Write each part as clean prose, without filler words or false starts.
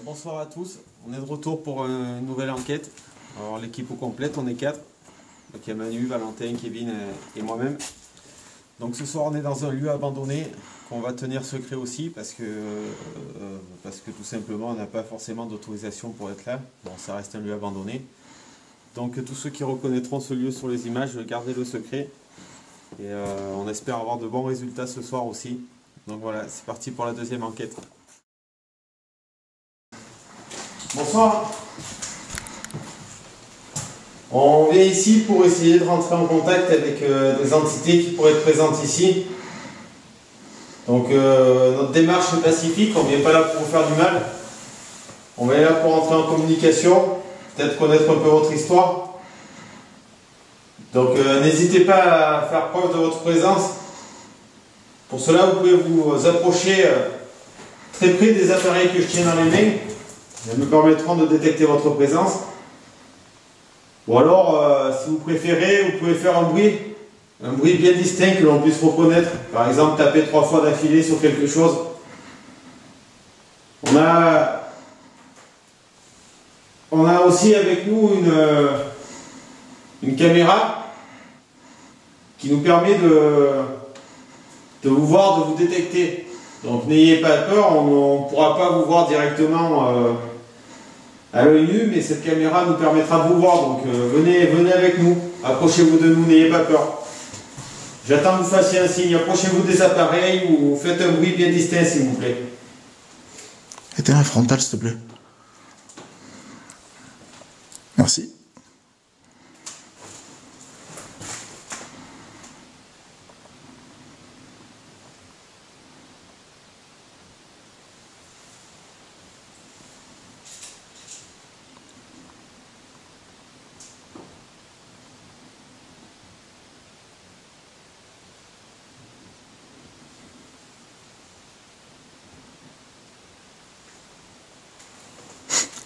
Bonsoir à tous, on est de retour pour une nouvelle enquête. Alors l'équipe au complète, on est 4. Donc il y a Manu, Valentin, Kevin et moi-même. Donc ce soir on est dans un lieu abandonné qu'on va tenir secret aussi parce que tout simplement on n'a pas forcément d'autorisation pour être là. Bon, ça reste un lieu abandonné. Donc tous ceux qui reconnaîtront ce lieu sur les images, gardez le secret. Et on espère avoir de bons résultats ce soir aussi. Donc voilà, c'est parti pour la deuxième enquête. Bonsoir. On vient ici pour essayer de rentrer en contact avec des entités qui pourraient être présentes ici. Donc notre démarche est pacifique, on ne vient pas là pour vous faire du mal. On est là pour entrer en communication, peut-être connaître un peu votre histoire. Donc n'hésitez pas à faire preuve de votre présence. Pour cela, vous pouvez vous approcher très près des appareils que je tiens dans les mains. Ils me permettront de détecter votre présence. Ou alors, si vous préférez, vous pouvez faire un bruit bien distinct que l'on puisse reconnaître. Par exemple, taper 3 fois d'affilée sur quelque chose. On a aussi avec nous une caméra qui nous permet de vous voir, de vous détecter. Donc n'ayez pas peur, on ne pourra pas vous voir directement à l'œil nu, mais cette caméra nous permettra de vous voir. Donc venez avec nous, approchez-vous de nous, n'ayez pas peur. J'attends que vous fassiez un signe, approchez-vous des appareils ou faites un bruit bien distinct s'il vous plaît. Éteins la frontale s'il te plaît. Merci.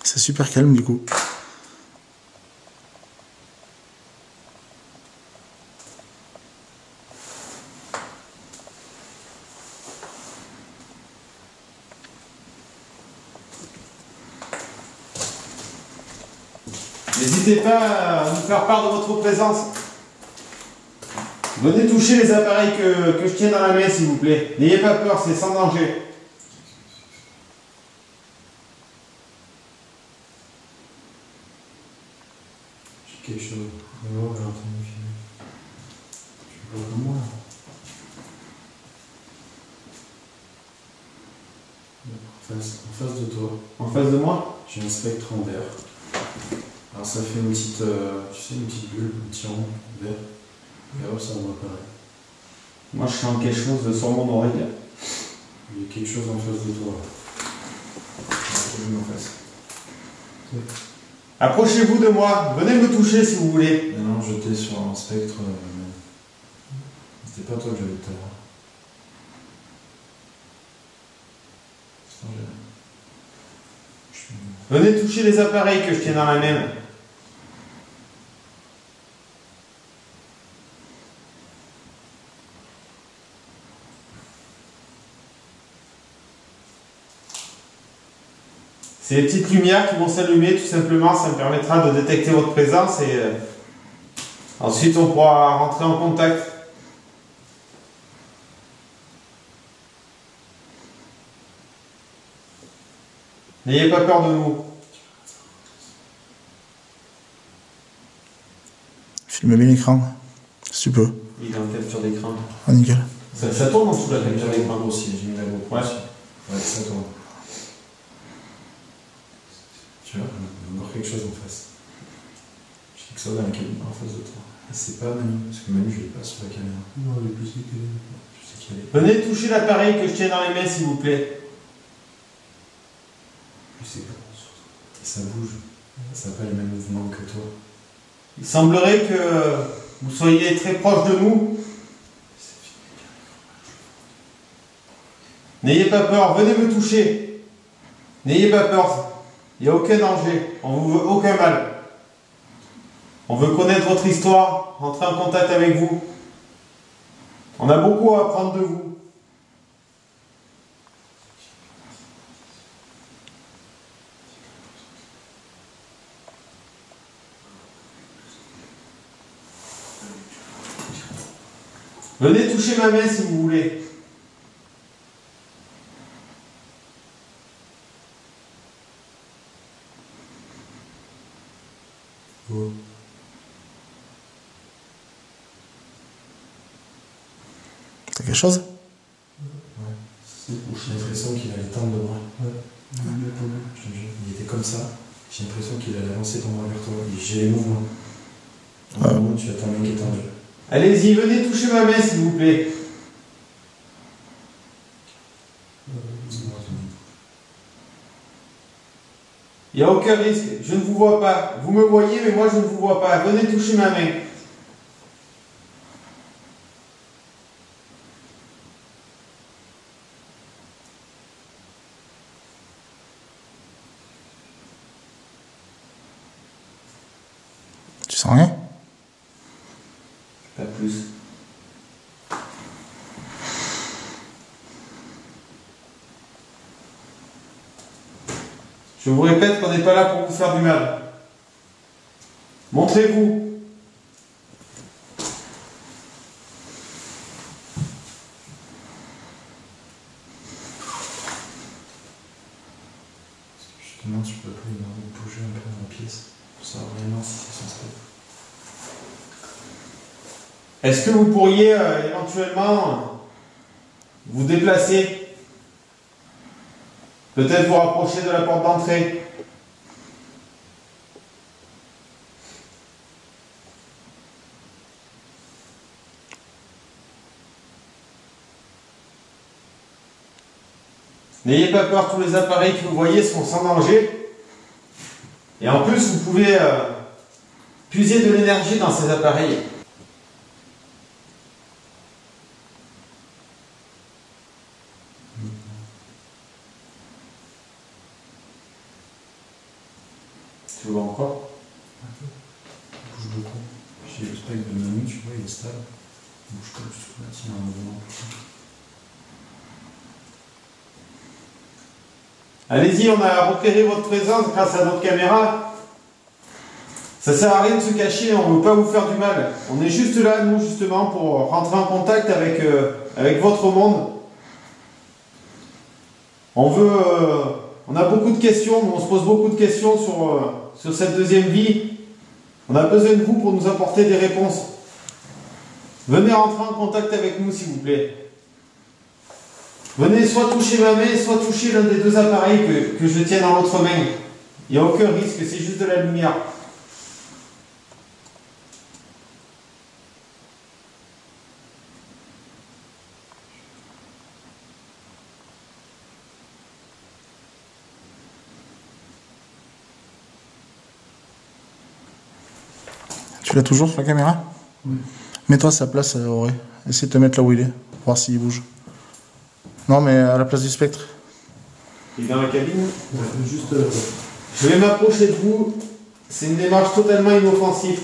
C'est super calme du coup. N'hésitez pas à nous faire part de votre présence. Venez toucher les appareils que je tiens dans la main s'il vous plaît. N'ayez pas peur, c'est sans danger. Quelque chose. Oh, j'ai entendu filmer. Tu vois comme moi. En face de toi. En face de moi? J'ai un spectre en vert. Alors ça fait une petite, tu sais, une petite bulle, un petit rond vert. Et hop, ça reparaît. Moi je sens quelque chose sur mon oreille. Il y a quelque chose en face de toi. En face. Approchez-vous de moi, venez me toucher si vous voulez. Non, j'étais sur un spectre. C'était pas toi que j'avais tout à l'heure. Venez toucher les appareils que je tiens dans la main. Ces petites lumières qui vont s'allumer tout simplement, ça me permettra de détecter votre présence et ensuite on pourra rentrer en contact. N'ayez pas peur de nous. Filme bien l'écran, si tu peux. Il est en capture d'écran. Ah nickel. Ça tourne en dessous de la capture d'écran aussi, j'ai mis la GoPro aussi. Ouais, ça tourne. Tu vois, il y a encore quelque chose en face. J'ai quelque chose dans la caméra en face de toi. Et c'est pas Manu, parce que Manu je l'ai pas sur la caméra. Non, je sais qu'elle est. Venez toucher l'appareil que je tiens dans les mains s'il vous plaît. Je sais pas. Et ça bouge. Ça n'a pas les mêmes mouvements que toi. Il semblerait que vous soyez très proche de nous. N'ayez pas peur, venez me toucher. N'ayez pas peur, il n'y a aucun danger, on ne vous veut aucun mal. On veut connaître votre histoire, rentrer en contact avec vous. On a beaucoup à apprendre de vous. Venez toucher ma main si vous voulez. Oh. T'as quelque chose? Ouais. J'ai l'impression qu'il allait tendre le bras. Ouais. Il était comme ça. J'ai l'impression qu'il allait avancer ton bras vers toi. Et j'ai les mouvements. En moment, tu as ta main qui est tendue. Allez-y, venez toucher ma main s'il vous plaît. Il n'y a aucun risque, je ne vous vois pas. Vous me voyez, mais moi je ne vous vois pas. Venez toucher ma main. Tu sens rien? Pas plus. Je vous répète qu'on n'est pas là pour vous faire du mal. Montrez-vous. Justement, tu peux pas bouger un peu dans la pièce pour savoir vraiment si c'est son spectre. Est-ce que vous pourriez éventuellement vous déplacer? Peut-être vous rapprocher de la porte d'entrée. N'ayez pas peur, tous les appareils que vous voyez sont sans danger. Et en plus, vous pouvez puiser de l'énergie dans ces appareils. Tu vois encore? Il bouge beaucoup. J'ai le spectre de Manu, tu vois, il est stable. Il bouge pas du tout là, il y a un mouvement. Allez-y, on a repéré votre présence grâce à notre caméra. Ça sert à rien de se cacher, on ne veut pas vous faire du mal. On est juste là, nous, justement, pour rentrer en contact avec, avec votre monde. On a beaucoup de questions, on se pose beaucoup de questions sur cette deuxième vie. On a besoin de vous pour nous apporter des réponses. Venez rentrer en contact avec nous, s'il vous plaît. Venez soit toucher ma main, soit toucher l'un des deux appareils que je tiens dans l'autre main. Il n'y a aucun risque, c'est juste de la lumière. Tu l'as toujours sur la caméra? Oui. Mets-toi à sa place, Auré. Essaye de te mettre là où il est, pour voir s'il bouge. Non, mais à la place du spectre. Il est dans la cabine. Ouais, juste là. Je vais m'approcher de vous. C'est une démarche totalement inoffensive.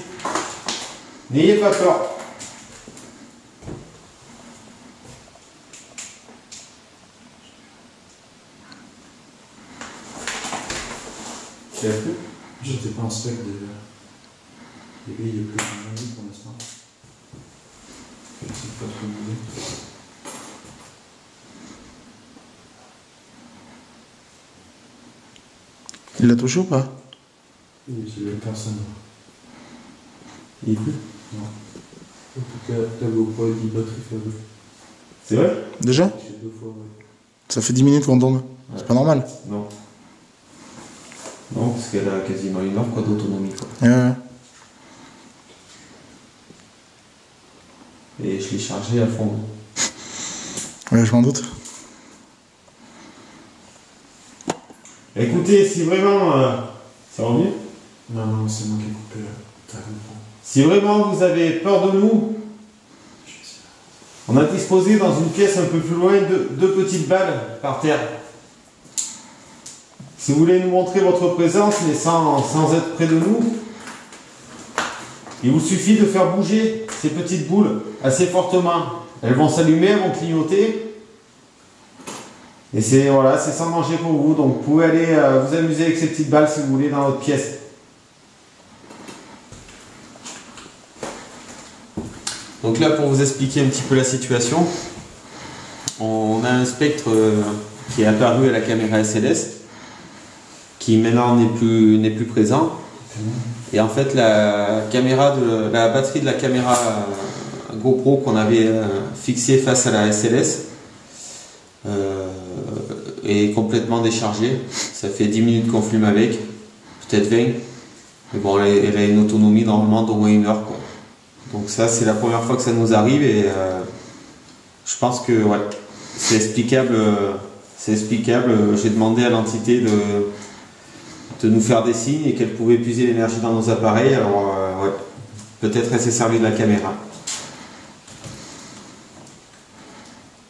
N'ayez pas peur. Tu as plus? J'étais pas un spectre déjà. Les gars, il est plus dans ma vie pour l'instant. Je sais pas trop bouger. Il l'a touché ou pas? Oui, c'est la personne. Il est plus? Non. En tout cas, ta GoPro dit batterie faible. C'est vrai? Déjà? J'ai 2 fois, ouais. Ça fait 10 minutes qu'on tourne. C'est pas normal. Non. Non, parce qu'elle a quasiment 1 heure quoi, d'autonomie. Ouais. Et je l'ai chargé à fond. Ouais, je m'en doute. Écoutez, si vraiment... ça revient? Non, non, c'est moi qui ai coupé là. T'as compris. Si vraiment vous avez peur de nous, on a disposé dans une pièce un peu plus loin deux petites balles par terre. Si vous voulez nous montrer votre présence, mais sans être près de nous, il vous suffit de faire bouger ces petites boules assez fortement. Elles vont s'allumer, elles vont clignoter. Et c'est voilà, c'est sans danger pour vous. Donc vous pouvez aller vous amuser avec ces petites balles si vous voulez dans votre pièce. Donc Donc là, pour vous expliquer un petit peu la situation, on a un spectre qui est apparu à la caméra SLS, qui maintenant n'est plus présent. Et en fait, la batterie de la caméra GoPro qu'on avait fixée face à la SLS est complètement déchargée. Ça fait 10 minutes qu'on filme avec, peut-être 20. Mais bon, elle a une autonomie normalement d'au moins 1 heure, quoi. Donc ça, c'est la première fois que ça nous arrive et je pense que ouais, c'est explicable. J'ai demandé à l'entité de nous faire des signes et qu'elle pouvait puiser l'énergie dans nos appareils. Alors ouais, peut-être elle s'est servie de la caméra.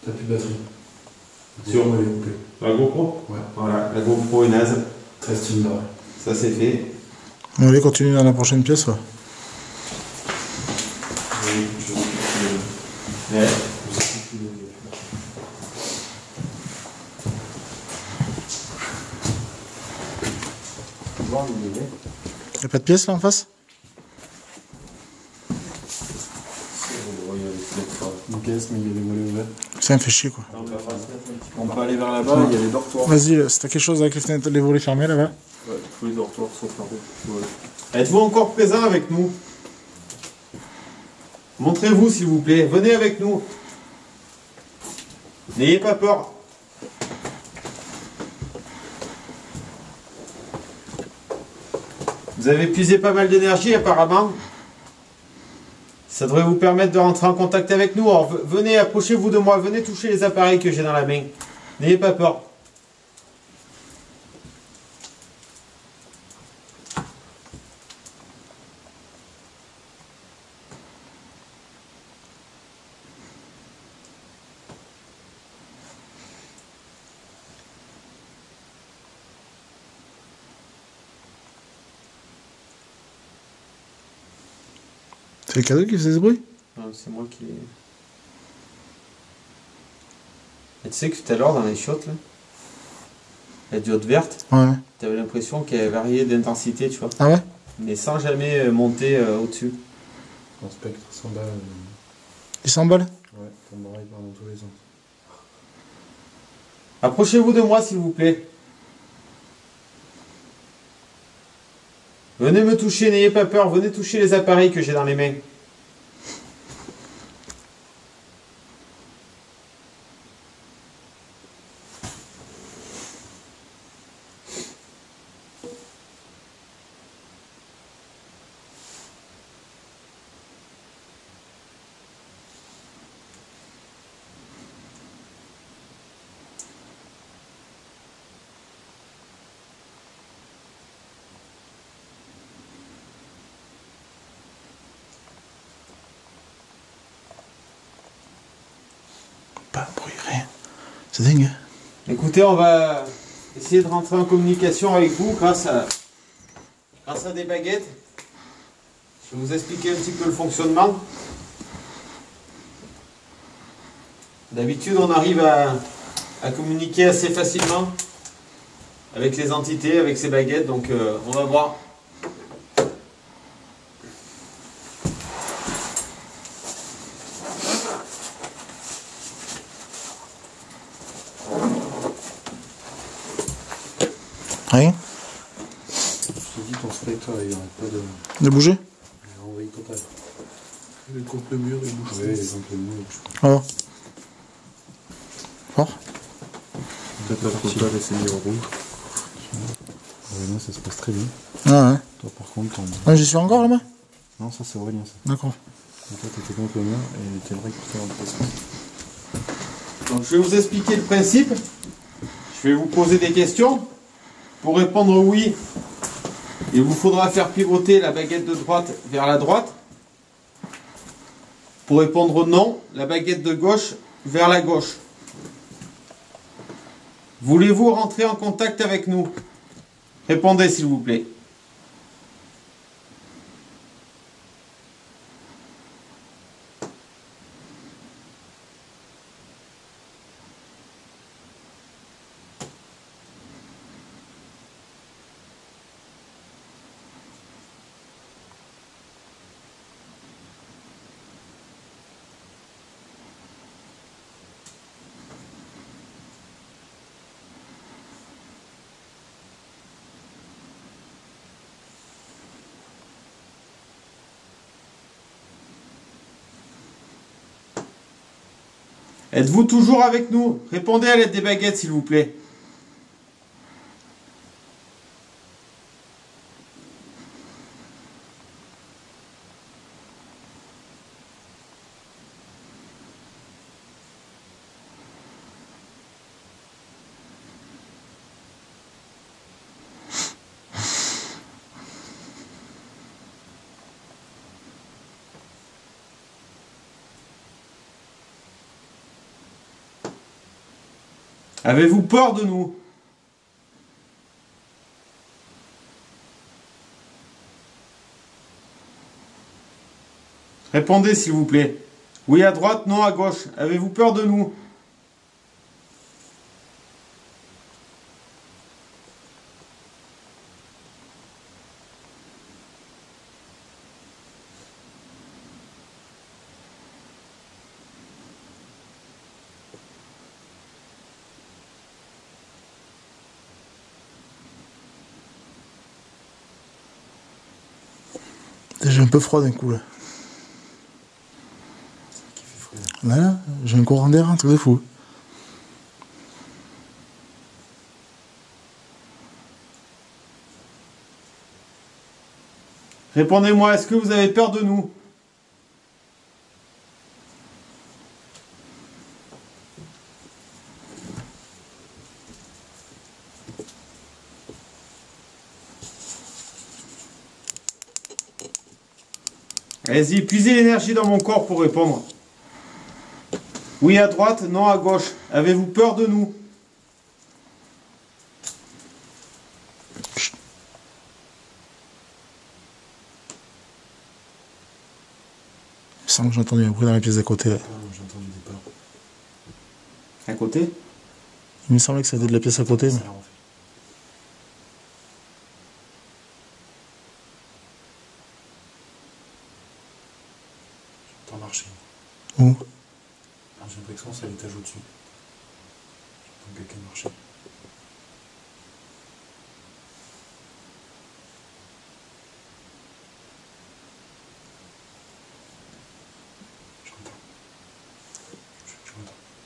T'as plus de batterie. Sur elle est coupée. la GoPro. Ouais. Voilà, la GoPro est naze. 13 tunes d'arrêt. Ça c'est fait. On va aller continuer dans la prochaine pièce. Ouais. Oui, Ouais. Y'a pas de pièce là en face? une pièce, mais il y a les volets ouverts. Ça me fait chier quoi. On peut aller vers là-bas, il y a les dortoirs. Vas-y, si t'as quelque chose avec les fenêtres, les volets fermés là-bas. Ouais, tous les dortoirs sont fermés. Ouais. Êtes-vous encore présent avec nous? Montrez-vous s'il vous plaît, venez avec nous. N'ayez pas peur. Vous avez puisé pas mal d'énergie apparemment. Ça devrait vous permettre de rentrer en contact avec nous. Alors venez, approchez-vous de moi, venez toucher les appareils que j'ai dans la main. N'ayez pas peur. C'est le cadeau qui faisait ce bruit? Non, c'est moi qui... Et tu sais que tout à l'heure dans les chiottes, là, la diode verte, Ouais. tu avais l'impression qu'elle variait d'intensité, tu vois. Ah ouais? Mais sans jamais monter au-dessus. Un spectre 100 balles. Il s'emballe? Ouais, ton oreille part dans tous les sens. Approchez-vous de moi s'il vous plaît. Venez me toucher, n'ayez pas peur, venez toucher les appareils que j'ai dans les mains. Pas de bruit, rien. C'est dingue. Hein. Écoutez, on va essayer de rentrer en communication avec vous grâce à des baguettes. Je vais vous expliquer un petit peu le fonctionnement. D'habitude, on arrive à communiquer assez facilement avec les entités, avec ces baguettes, donc on va voir. Rien? Je te dis, ton spectre, il n'y aurait pas de. De bouger? Il est envahi total. Il est contre le mur, il bouge. Oui, il est contre le mur, il bouge. Alors. Fort? Peut-être la photo, elle s'est mise en rouge. Aurélien, ça se passe très bien. Ah ouais. Toi, par contre, t'en. Ah, j'y suis encore là-bas? Non, ça, c'est Aurélien, ça. D'accord. En fait, t'étais contre le mur et t'aimerais écouter en place. Donc, je vais vous expliquer le principe. Je vais vous poser des questions. Pour répondre oui, il vous faudra faire pivoter la baguette de droite vers la droite. Pour répondre non, la baguette de gauche vers la gauche. Voulez-vous rentrer en contact avec nous? Répondez s'il vous plaît. Êtes-vous toujours avec nous? Répondez à l'aide des baguettes, s'il vous plaît. Avez-vous peur de nous? Répondez, s'il vous plaît. Oui à droite, non à gauche. Avez-vous peur de nous? J'ai un peu froid d'un coup là. Qui fait froid. Là, j'ai un courant d'air, un truc de fou. Répondez-moi, est-ce que vous avez peur de nous? Allez-y, puisez l'énergie dans mon corps pour répondre. Oui à droite, non à gauche. Avez-vous peur de nous? Il me semble que j'ai entendu un bruit dans la pièce d'à côté là. J'ai entendu des pas. À côté? Il me semblait que ça venait de la pièce à côté. Ça Mais... a l'air en fait. J'entends marcher. Où? J'ai l'impression que c'est à l'étage au-dessus. J'entends quelqu'un marcher. J'entends. J'entends. Entendu. J'entends encore. Entendu.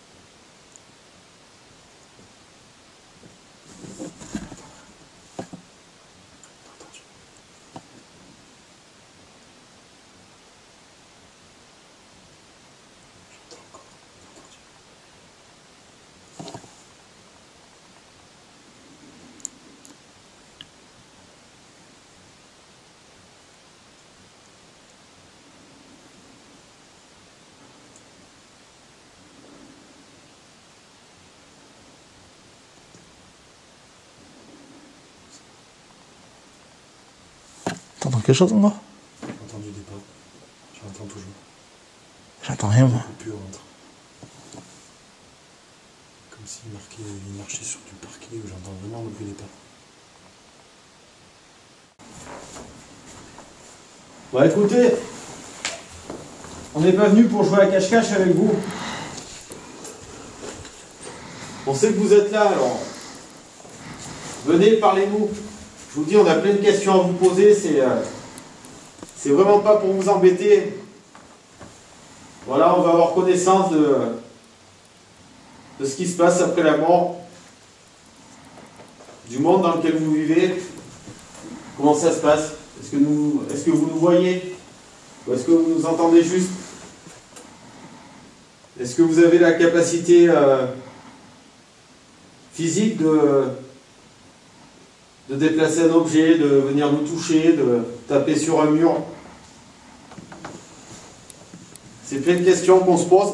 T'entends quelque chose encore? J'ai entendu des pas. J'entends toujours. J'entends rien moi. Des coupures entre. Comme s'il marchait sur du parquet où j'entends vraiment le bruit des pas. Bon écoutez, on n'est pas venu pour jouer à cache-cache avec vous. On sait que vous êtes là, alors venez, parlez-nous. Je vous dis, on a plein de questions à vous poser, c'est vraiment pas pour vous embêter. Voilà, on va avoir connaissance de ce qui se passe après la mort, du monde dans lequel vous vivez. Comment ça se passe? Est-ce que vous nous voyez? Ou est-ce que vous nous entendez juste? Est-ce que vous avez la capacité physique de déplacer un objet, de venir nous toucher, de taper sur un mur? C'est plein de questions qu'on se pose.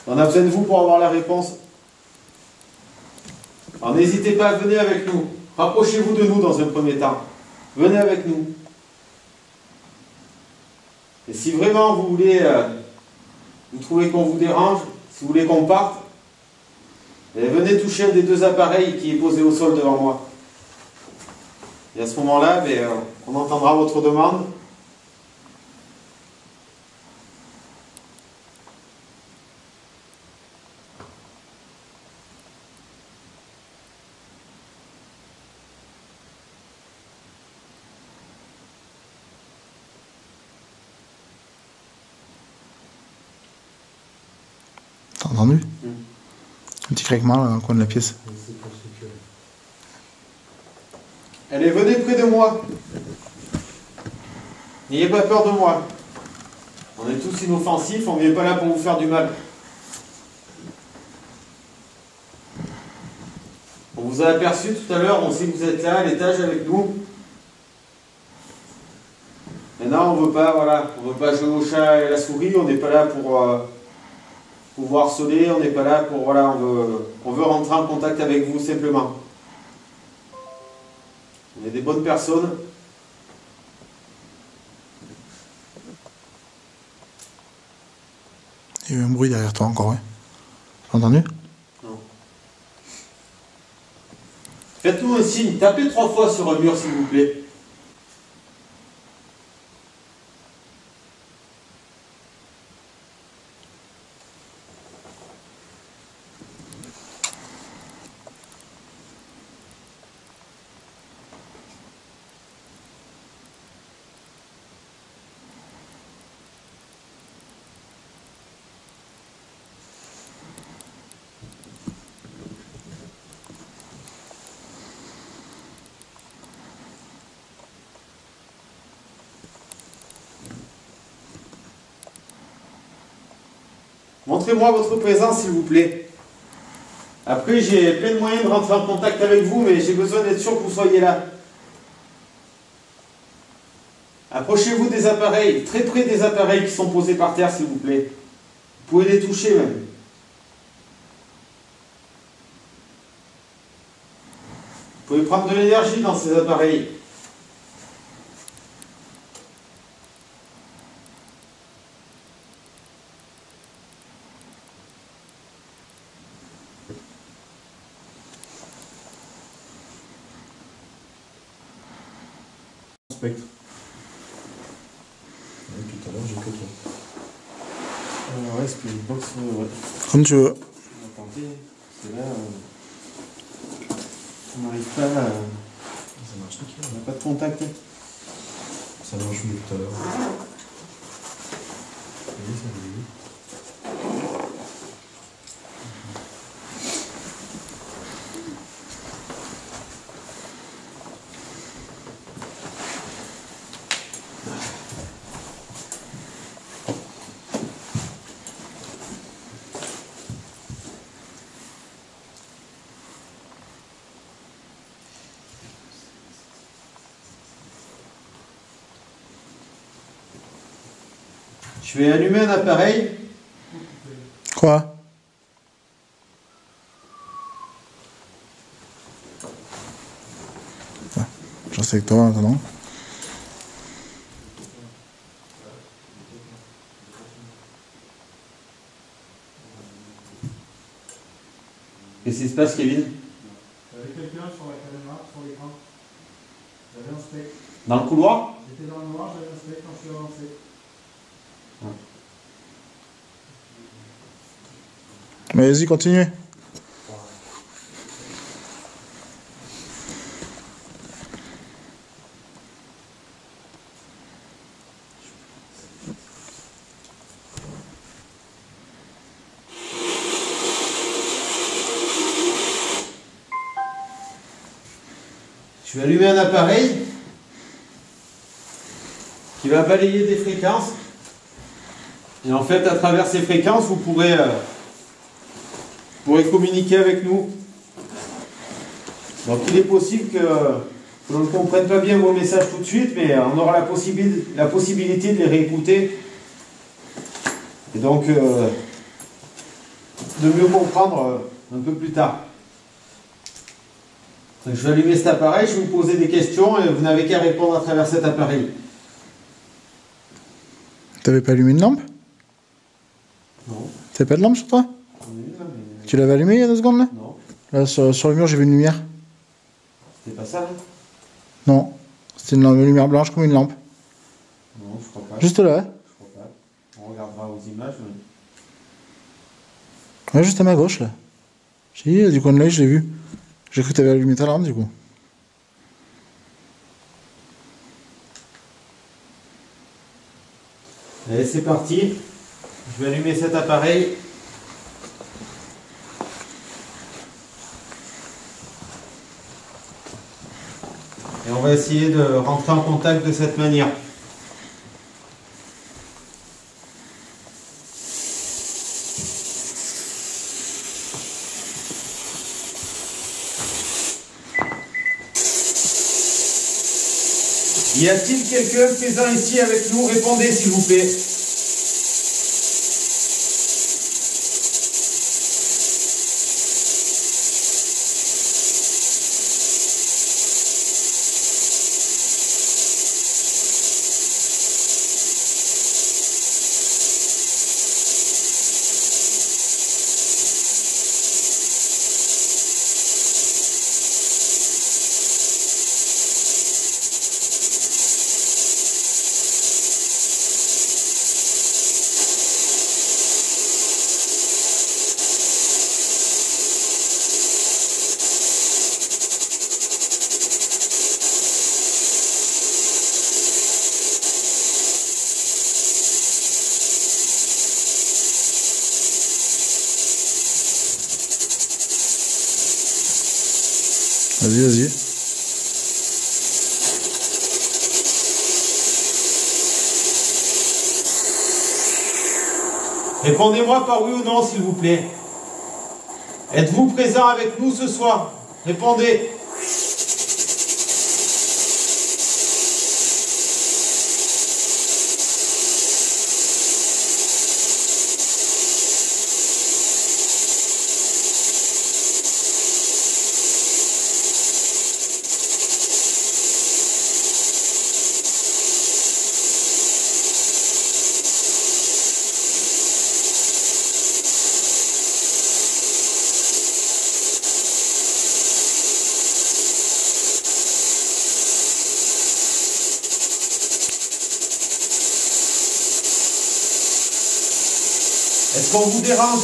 On a besoin de vous pour avoir la réponse. Alors n'hésitez pas, venez avec nous. Rapprochez-vous de nous dans un premier temps. Venez avec nous. Et si vraiment vous voulez, vous trouvez qu'on vous dérange, si vous voulez qu'on parte, venez toucher un des deux appareils qui est posé au sol devant moi. Et à ce moment-là, on entendra votre demande. T'as entendu? Un petit craquement là dans le coin de la pièce. Allez, venez près de moi. N'ayez pas peur de moi. On est tous inoffensifs, on n'est pas là pour vous faire du mal. On vous a aperçu tout à l'heure, on sait que vous êtes là à l'étage avec nous. Maintenant, on veut pas, voilà, on veut pas jouer au chat et la souris, on n'est pas là pour vous harceler, on n'est pas là pour, voilà, on veut rentrer en contact avec vous simplement. On est des bonnes personnes. Il y a eu un bruit derrière toi encore, ouais. T'as entendu? Non. Faites-nous un signe, tapez 3 fois sur un mur s'il vous plaît. Montrez-moi votre présence, s'il vous plaît. Après, j'ai plein de moyens de rentrer en contact avec vous, mais j'ai besoin d'être sûr que vous soyez là. Approchez-vous des appareils, très près des appareils qui sont posés par terre, s'il vous plaît. Vous pouvez les toucher même. Vous pouvez prendre de l'énergie dans ces appareils. Spectre. Tout à l'heure, j'ai que toi. Ouais, Spirit Box, ouais. Comme tu veux. On va tenter, parce que là, on n'arrive pas à... Ça marche nickel. On n'a pas de contact. Ça marche mieux tout à l'heure. Oui, ça va mieux. Je vais allumer un appareil. Quoi? Je reste avec toi maintenant. Qu'est-ce qui se passe, Kevin? Il y avait quelqu'un sur la caméra, sur l'écran. J'avais un spectre. Dans le couloir? J'étais dans le noir, j'avais un spectre quand je suis avancé. Mais vas-y, continue. Je vais allumer un appareil qui va balayer des fréquences. Et en fait, à travers ces fréquences, vous pourrez communiquer avec nous. Donc il est possible que l'on ne comprenne pas bien vos messages tout de suite, mais on aura la possibilité de les réécouter. Et donc de mieux comprendre un peu plus tard. Donc, je vais allumer cet appareil, je vais vous poser des questions et vous n'avez qu'à répondre à travers cet appareil. T'avais pas allumé une lampe? Non. T'avais pas de lampe sur toi? J'en ai une là, mais... Tu l'avais allumé il y a 2 secondes là? Non, Là sur le mur j'ai vu une lumière. c'était pas ça là? Non. C'était une lumière blanche comme une lampe. Non, je crois pas. Juste là, hein? Je crois pas. On regardera aux images. Ouais, juste à ma gauche là. J'ai dit, du coin de l'œil, je l'ai vu. J'ai cru que t'avais allumé ta lampe du coup. Allez, c'est parti. Je vais allumer cet appareil. Et on va essayer de rentrer en contact de cette manière. Y a-t-il quelqu'un présent ici avec nous? Répondez s'il vous plaît. Vas-y, vas-y. Répondez-moi par oui ou non, s'il vous plaît. Êtes-vous présent avec nous ce soir? Répondez. Est-ce qu'on vous dérange?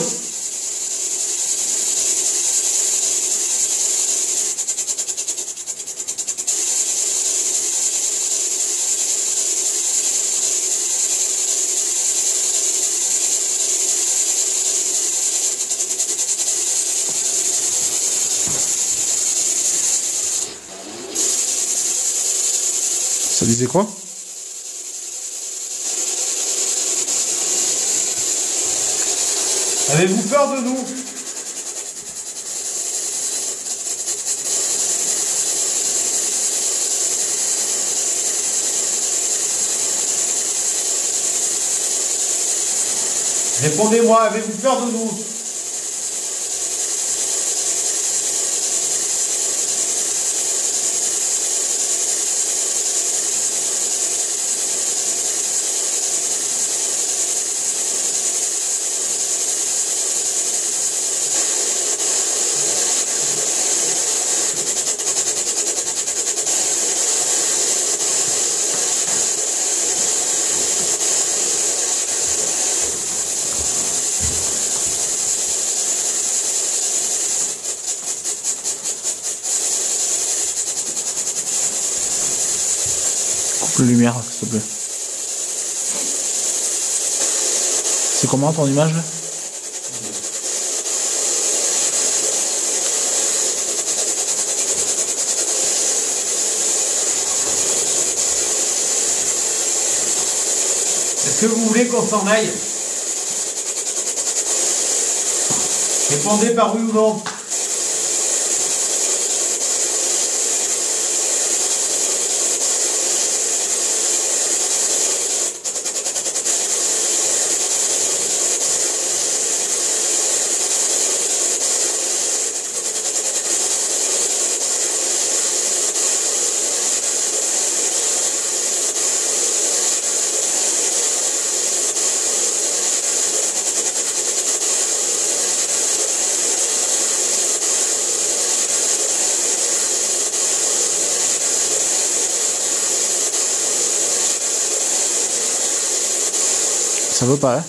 Ça disait quoi? Avez-vous peur de nous? Répondez-moi, avez-vous peur de nous? Coupe la lumière, s'il te plaît. C'est comment ton image là? Est-ce que vous voulez qu'on s'en aille? Répondez par oui ou non. Ça veut pas, hein?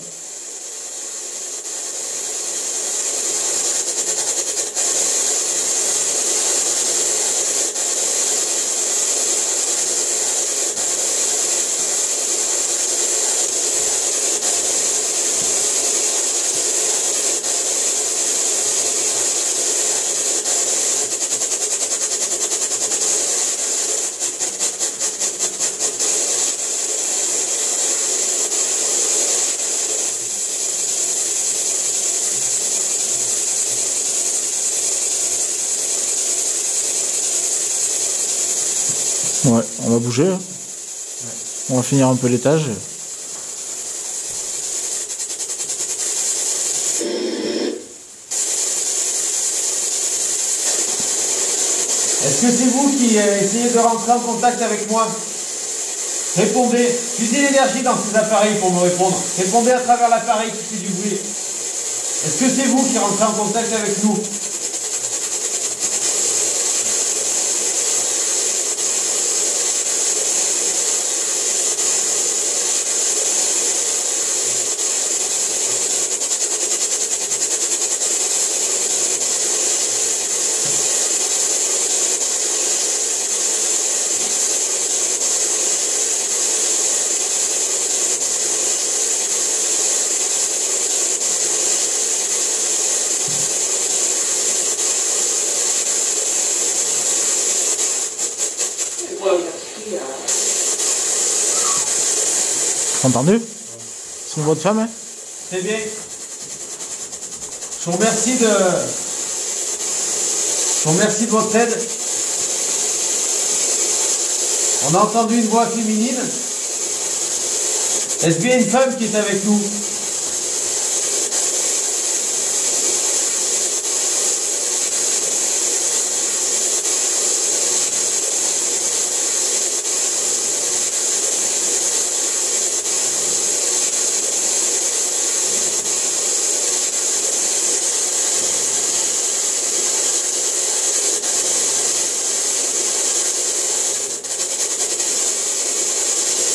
Ouais, on va bouger. Hein. On va finir un peu l'étage. Est-ce que c'est vous qui essayez de rentrer en contact avec moi? Répondez. Utilisez l'énergie dans ces appareils pour me répondre. Répondez à travers l'appareil qui fait du bruit. Est-ce que c'est vous qui rentrez en contact avec nous? Entendu? C'est une voix de femme, hein? Très bien. Je vous remercie de votre aide. On a entendu une voix féminine. Est-ce bien une femme qui est avec nous?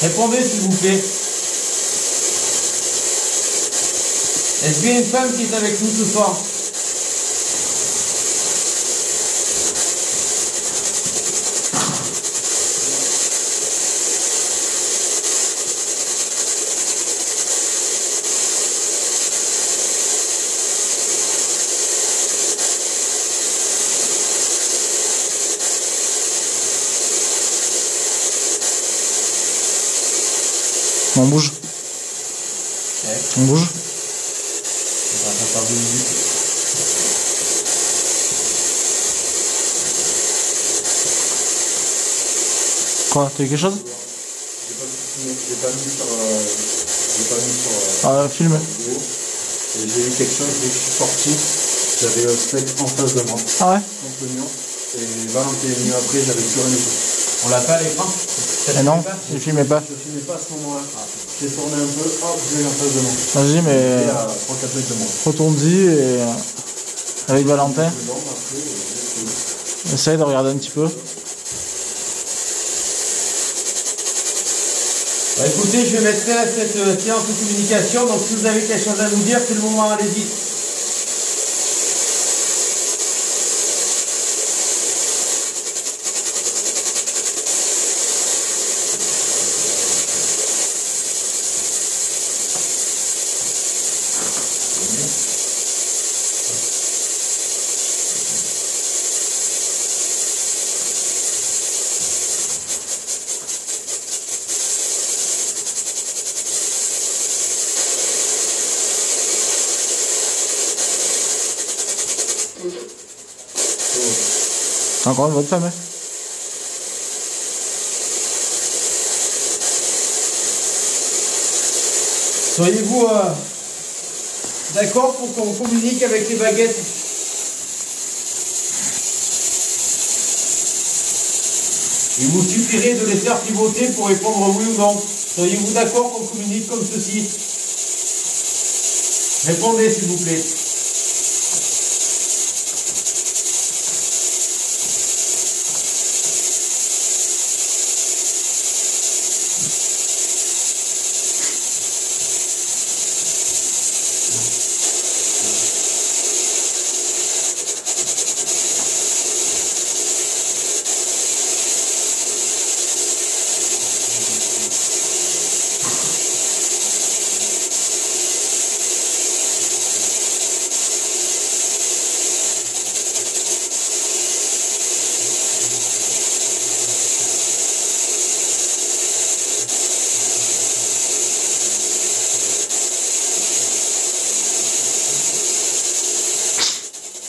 Répondez s'il vous plaît. Est-ce bien une femme qui est avec nous ce soir? On bouge. Ouais. On bouge. On va faire 2 minutes. Quoi? T'as eu quelque chose? J'ai pas mis sur Ah, filme. vidéo. Et j'ai eu quelque chose dès que je suis sorti. J'avais un spectre en face de moi. Ah ouais? Contre le mur. Et Valentin est venu après, j'avais plus rien du tout. On l'a pas à l'écran? Eh non, je filmais pas. Je filmais pas à ce moment-là. J'ai tourné un peu, hop, je l'ai eu en face de moi. Vas-y, mais Et à 3-4 mètres de moi. retourne-y et avec Valentin, Dedans, après, essaye de regarder un petit peu. Bah, écoutez, je vais mettre fin à cette séance de communication. Donc si vous avez quelque chose à nous dire, c'est le moment, allez-y. Encore une voix de femme, hein? Seriez-vous d'accord pour qu'on communique avec les baguettes? Il vous suffirait de les faire pivoter pour répondre oui ou non. Seriez-vous d'accord qu'on communique comme ceci? Répondez s'il vous plaît.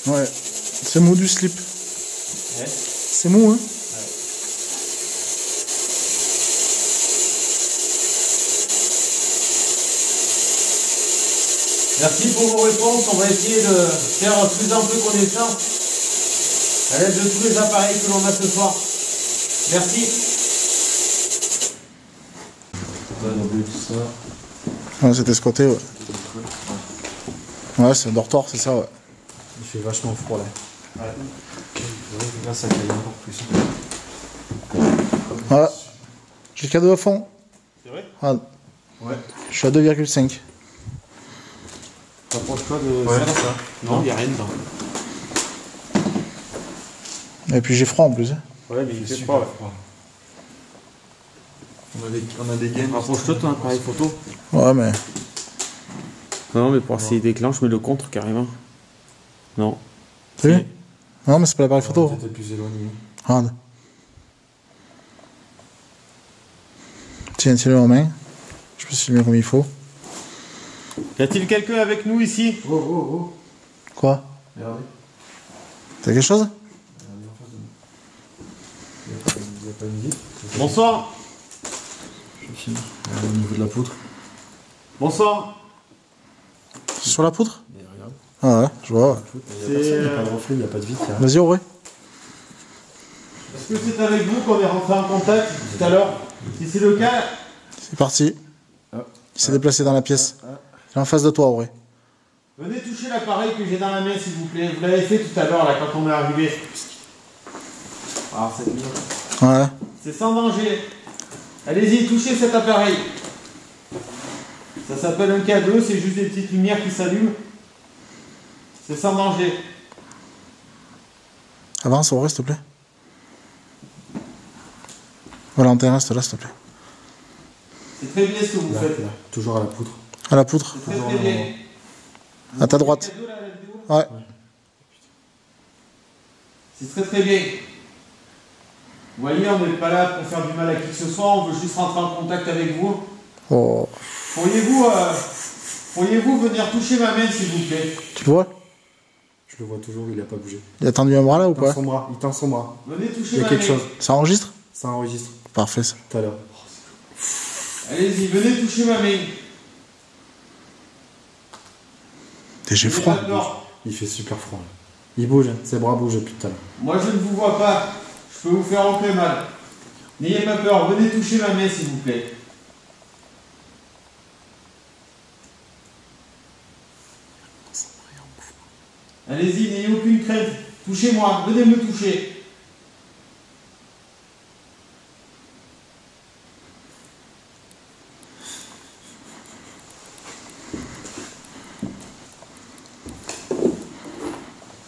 Ouais, c'est mou du slip. Ouais. C'est mou, hein? Merci pour vos réponses. On va essayer de faire de plus en plus connaissance à l'aide de tous les appareils que l'on a ce soir. Merci. Ouais, c'était ce côté, ouais. Ouais, c'est un dortoir, c'est ça, ouais. Il fait vachement froid là. Ouais. Là, ça caille encore plus. Voilà. J'ai le cadeau à fond. C'est vrai? Ah. Ouais. Je suis à 2,5. Rapproche-toi de Ouais. ça. Non, il n'y a rien dedans. Et puis j'ai froid en plus. Hein. Ouais, mais il fait super froid. froid. On a des gains. Rapproche-toi de ton appareil photo. Ouais, mais. Non, mais pour voir s'il déclenche, mais le contre carrément. Non. T'as vu? Non, mais c'est pas l'appareil photo. T'étais plus éloigné. Regarde. Tiens-le en main. Je me suis mis comme il faut. Y a-t-il quelqu'un avec nous ici? Oh. Quoi? Regardez. T'as quelque chose? Regardez en face de nous. Il n'y a pas une vitre. Bonsoir. Au niveau de la poutre. Bonsoir. Sur la poutre? Et regarde. Ah ouais, je vois. Il n'y a personne, il n'y a pas de reflet, il n'y a pas de vitre. Vas-y, Auré. Est-ce que c'est avec vous qu'on est rentré en contact tout à l'heure? Si c'est le cas, C'est parti. Ah. Il s'est déplacé dans la pièce. Il est en face de toi, Auré. venez toucher l'appareil que j'ai dans la main, s'il vous plaît. Vous l'avez fait tout à l'heure, là, quand on est arrivé. Ah, c'est bien. Ouais. C'est sans danger. Allez-y, touchez cet appareil. Ça s'appelle un K2, c'est juste des petites lumières qui s'allument. C'est sans danger. Avance, Auré, s'il te plaît. Valentin, reste là, s'il te plaît. C'est très bien ce que vous Là, faites. là, toujours à la poutre. À la poutre. C'est très bien. À ta droite. K2, là, la vidéo Ouais. C'est très très bien. Vous voyez, on n'est pas là pour faire du mal à qui que ce soit, on veut juste rentrer en contact avec vous. Oh. Pourriez-vous venir toucher ma main, s'il vous plaît? Tu le vois? Je le vois toujours, il n'a pas bougé. Il a tendu un bras là ou Il tend pas? son bras, il tend son bras. Venez Il toucher y a ma quelque main. chose. Ça enregistre? Ça enregistre Parfait, ça. tout à l'heure. Allez-y, venez toucher ma main. J'ai N'ayez froid. pas peur. Il fait super froid. Là. Il bouge, hein. Ses bras bougent depuis tout à l'heure. Moi, je ne vous vois pas. Je peux vous faire ancrer mal. N'ayez pas peur. Venez toucher ma main, s'il vous plaît. Allez-y, n'ayez aucune crainte. Touchez-moi. Venez me toucher.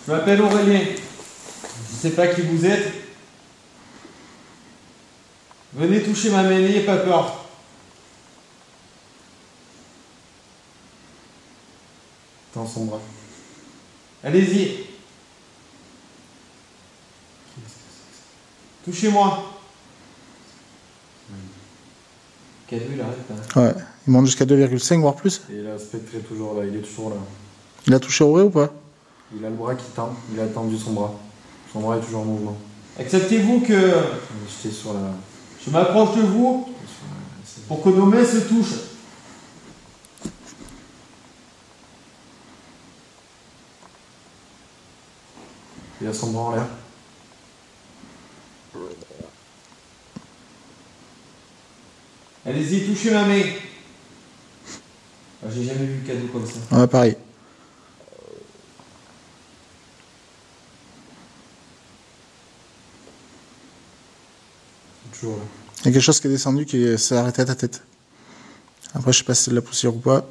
Je m'appelle Aurélien. Je ne sais pas qui vous êtes. Venez toucher ma main, n'ayez pas peur. Tend son bras. Allez-y. Touchez-moi. Qu'a vu là? Ouais. Il monte jusqu'à 2,5 voire plus. Et là, Spectre est toujours là, il est toujours là. Il a touché Auré ou pas? Il a le bras qui tend, il a tendu son bras. Son bras est toujours en mouvement. Acceptez-vous que J'étais sur la. je m'approche de vous pour que nos mains se touchent? Il a son bras en l'air. Allez-y, touchez ma main. Ah, j'ai jamais vu de cadeau comme ça. Ouais, pareil. Toujours là. Il y a quelque chose qui est descendu qui s'est arrêté à ta tête. Après, je sais pas si c'est de la poussière ou pas.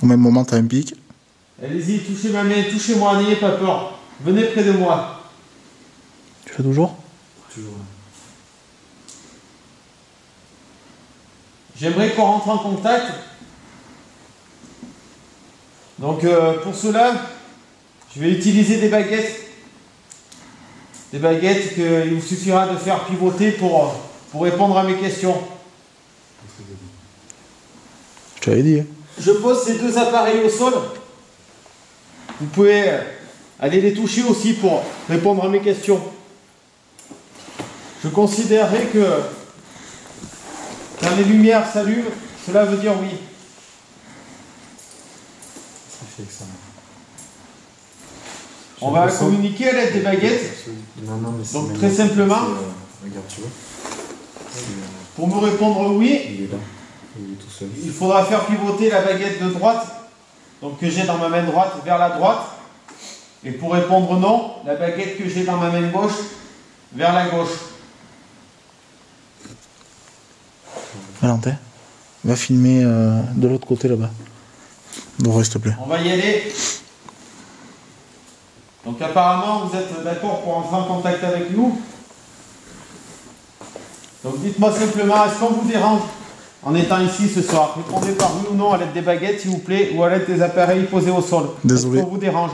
Au même moment, t'as un pic. Allez-y, touchez ma main, touchez-moi, n'ayez pas peur. Venez près de moi. Tu fais toujours? Toujours là. J'aimerais qu'on rentre en contact. Donc pour cela, je vais utiliser des baguettes. Des baguettes qu'il vous suffira de faire pivoter pour répondre à mes questions. Je t'avais dit. Hein. Je pose ces deux appareils au sol. Vous pouvez aller les toucher aussi pour répondre à mes questions. Je considérerais que quand les lumières s'allument, cela veut dire oui. fait que ça. On va communiquer à l'aide des baguettes. Non, non, mais Donc très simplement, regarde, tu vois. pour me répondre oui, Il est là. Il est tout seul. il faudra faire pivoter la baguette de droite, donc que j'ai dans ma main droite, vers la droite. Et pour répondre non, la baguette que j'ai dans ma main gauche, vers la gauche. Valentin, va filmer de l'autre côté là-bas. Bon, s'il te plaît. On va y aller. Donc apparemment, vous êtes d'accord pour entrer en contact avec nous. Donc dites-moi simplement, est-ce qu'on vous dérange en étant ici ce soir? Répondez par oui ou non à l'aide des baguettes, s'il vous plaît, ou à l'aide des appareils posés au sol. Désolé. Est-ce qu'on vous dérange?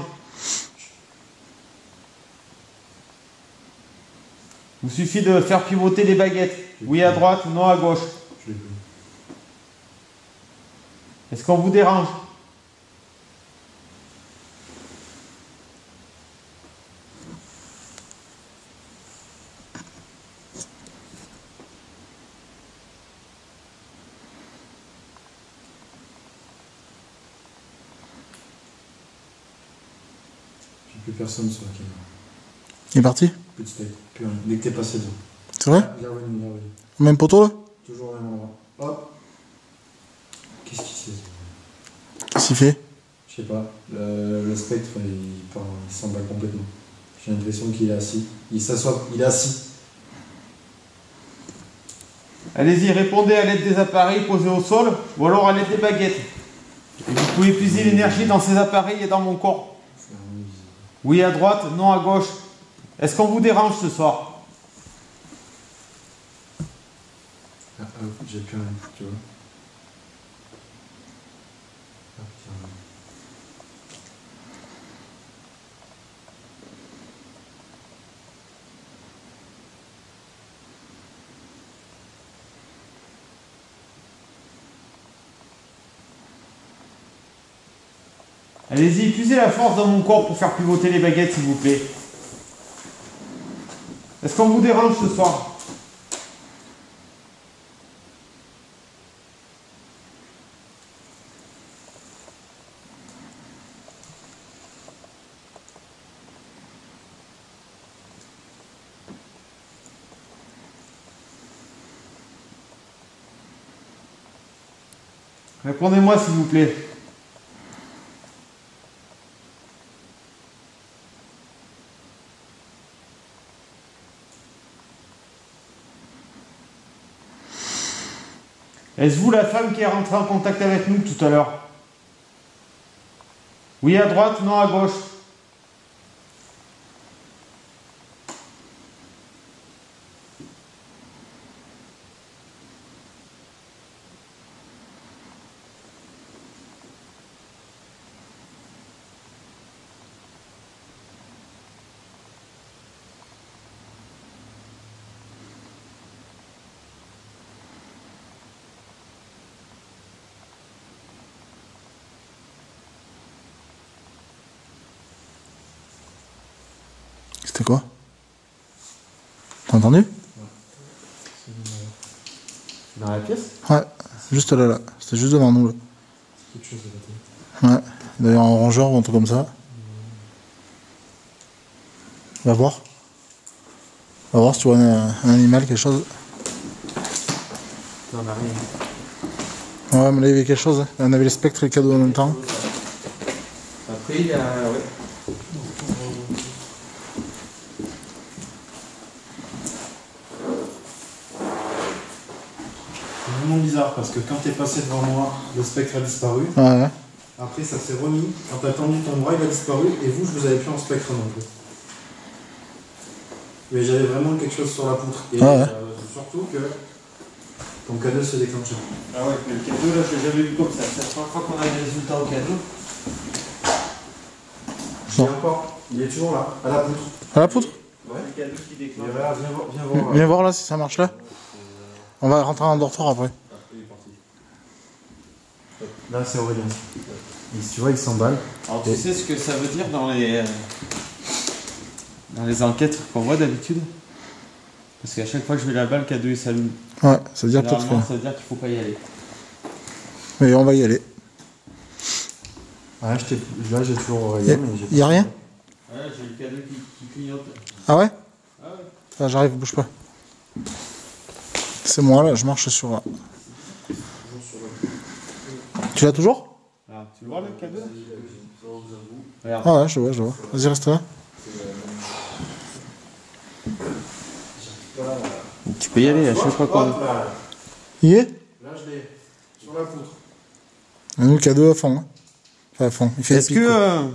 Il suffit de faire pivoter les baguettes. Oui à droite ou non à gauche. Je l'ai vu. Est-ce qu'on vous dérange? J'ai plus personne sur la caméra. Il est parti? Plus de spectre, plus rien. Dès que t'es passé devant. C'est vrai? Il est revenu, il est revenu. Même poteau là? Toujours au même endroit. Hop. Qu'est-ce qu'il sait? Qu'est-ce qu'il fait? Je sais pas. Le spectre, il s'emballe complètement. J'ai l'impression qu'il est assis. Il s'assoit, il est assis. Allez-y, répondez à l'aide des appareils posés au sol ou alors à l'aide des baguettes. Et vous pouvez puiser l'énergie dans ces appareils et dans mon corps. C'est vraiment bizarre. Oui à droite, non à gauche. Est-ce qu'on vous dérange ce soir? Ah, j'ai plus rien, tu vois. Ah, putain. Allez-y, puisez la force dans mon corps pour faire pivoter les baguettes, s'il vous plaît. Est-ce qu'on vous dérange ce soir? Répondez-moi, s'il vous plaît. Est-ce vous la femme qui est rentrée en contact avec nous tout à l'heure? Oui à droite, non à gauche. C'était quoi? T'as entendu? Dans la pièce? Ouais, juste là, là. C'était juste devant nous là. C'est quelque chose de la tête. Ouais, d'ailleurs un rongeur ou un truc comme ça. Va voir. Va voir si tu vois un animal, quelque chose. Non, on a rien. Ouais, mais là il y avait quelque chose. Hein. On avait les spectres et les cadeaux en même temps. Après, il y a. Ouais. C'est vraiment bizarre parce que quand t'es passé devant moi, le spectre a disparu. Ouais, ouais. Après, ça s'est remis. Quand t'as tendu ton bras, il a disparu. Et vous, je vous avais plus en spectre non plus. Mais j'avais vraiment quelque chose sur la poutre. Et surtout que ton cadeau se déclenchait. Ah ouais, mais le cadeau là, je l'ai jamais vu comme ça. C'est la première fois qu'on a des résultats au cadeau. J'ai encore. Il est toujours là, à la poutre. À la poutre? Ouais, le cadeau qui Et déclenche. voilà, viens voir. Viens voir là si ça marche là. On va rentrer en dortoir après. Il est parti. Là, c'est Aurélien. Et tu vois, il s'emballe. Alors tu sais ce que ça veut dire dans les enquêtes qu'on voit d'habitude? Parce qu'à chaque fois que je vais là-bas, le cadeau il s'allume. Ouais, ça veut dire peut-être Généralement, que. ça veut dire qu'il faut pas y aller. Mais on va y aller. Ouais, là j'ai toujours rien, mais j'ai... Y'a rien? Ouais, j'ai le cadeau qui clignote. Ah ouais? Ah ouais. Ah, j'arrive, bouge pas. C'est moi là, je marche sur. Tu l'as toujours? Ah, tu le vois le cadeau là? Regarde. Ah ouais, je vois, je vois. Vas-y, reste là. Tu peux y aller, je sais pas quoi. Il y est? Là je l'ai, sur la poutre. Nous, le cadeau à fond. Hein. Enfin, à fond. Il fait Est-ce épique, que quoi.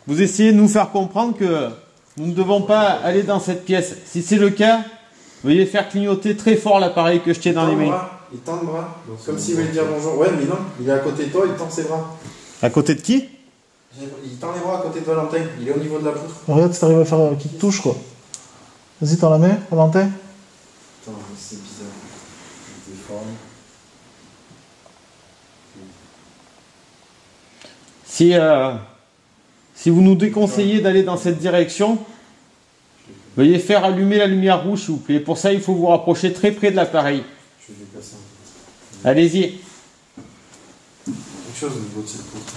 vous essayez de nous faire comprendre que nous ne devons pas aller dans cette pièce? Si c'est le cas, veuillez faire clignoter très fort l'appareil que je tiens dans les mains. Il tend le bras, comme s'il voulait dire bonjour. Ouais, mais non, il est à côté de toi, il tend ses bras. À côté de qui? Il tend les bras à côté de Valentin, il est au niveau de la poutre. Regarde si t'arrives à faire une petite touche, quoi. Vas-y, tends la main, Valentin. Attends, c'est bizarre. Il déforme. Si vous nous déconseillez d'aller dans cette direction, veuillez faire allumer la lumière rouge, s'il vous plaît. Pour ça, il faut vous rapprocher très près de l'appareil. Je vais déplacer un peu. Allez-y. Quelque chose au niveau de cette poutre.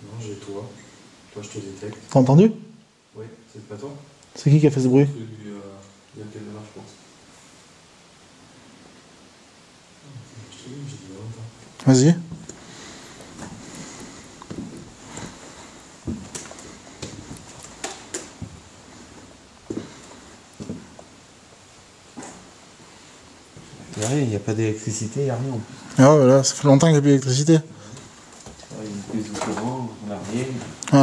Non, j'ai toi. Toi, je te détecte. T'as entendu? Oui, c'est pas toi? C'est qui a fait ce bruit? C'est du. Il y a quelle heure, je pense. Je te dis, j'ai dit Valentin. Vas-y. Il n'y a pas d'électricité, il n'y a rien en plus. Ah ouais, là, ça fait longtemps qu'il n'y a plus d'électricité. Il y a une prise de courant, on n'a rien. Ouais. On